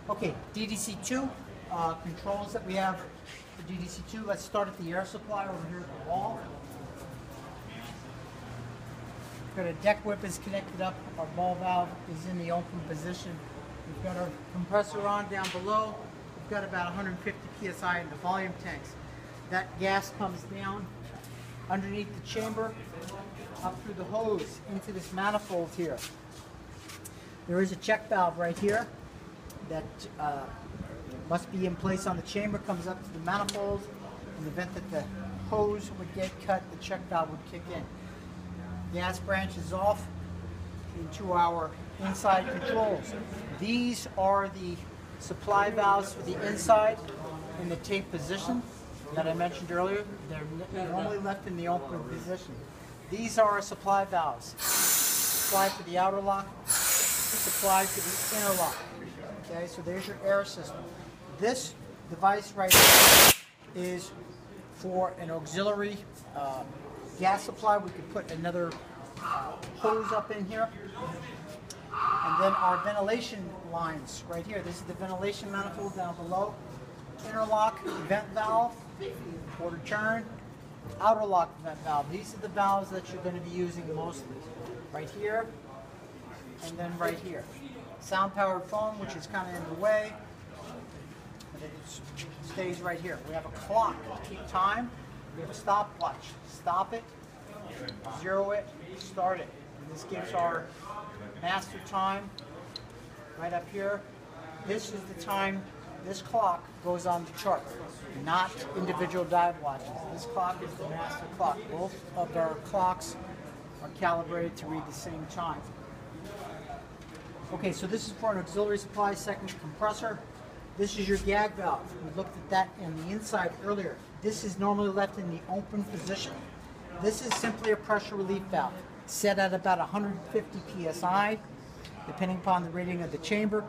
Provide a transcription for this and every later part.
Okay, DDC2 controls that we have for DDC2. Let's start at the air supply over here at the wall. We've got a deck whip is connected up. Our ball valve is in the open position. We've got our compressor on down below. We've got about 150 psi in the volume tanks. That gas comes down underneath the chamber, up through the hose into this manifold here. There is a check valve right here that must be in place on the chamber, comes up to the manifold. In the event that the hose would get cut, the check valve would kick in. Gas branches off into our inside controls. These are the supply valves for the inside in the tape position that I mentioned earlier. They're normally left in the open position. These are our supply valves. Supply for the outer lock, supply for the inner lock. Okay, so there's your air system. This device right here is for an auxiliary gas supply. We could put another hose up in here. And then our ventilation lines right here. This is the ventilation manifold down below. Inner lock vent valve, quarter turn, outer lock vent valve. These are the valves that you're going to be using mostly. Right here, and then right here. Sound powered phone, which is kind of in the way, but it stays right here. We have a clock to keep time. We have a stopwatch. Stop it, zero it, start it. And this gives our master time right up here. This is the time this clock goes on the chart, not individual dive watches. This clock is the master clock. Both of our clocks are calibrated to read the same time. Okay, so this is for an auxiliary supply, second compressor. This is your gag valve. We looked at that in the inside earlier. This is normally left in the open position. This is simply a pressure relief valve, set at about 150 psi, depending upon the rating of the chamber.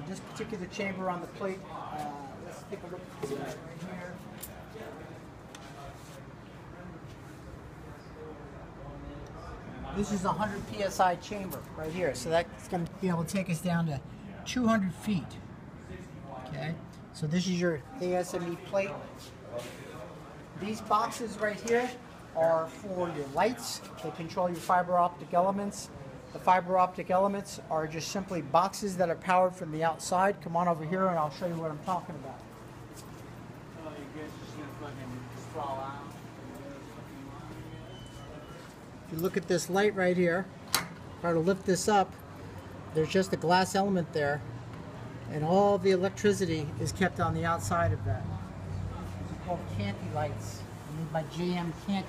This particular chamber on the plate, let's take a look at this right here. This is a 100 psi chamber right here, so that's going to be able to take us down to 200 feet. Okay, so this is your ASME plate. These boxes right here are for your lights. They control your fiber optic elements. The fiber optic elements are just simply boxes that are powered from the outside. Come on over here and I'll show you what I'm talking about. If you look at this light right here, if I were to lift this up, there's just a glass element there, and all the electricity is kept on the outside of that. These are called Canty lights, made by JM Canty.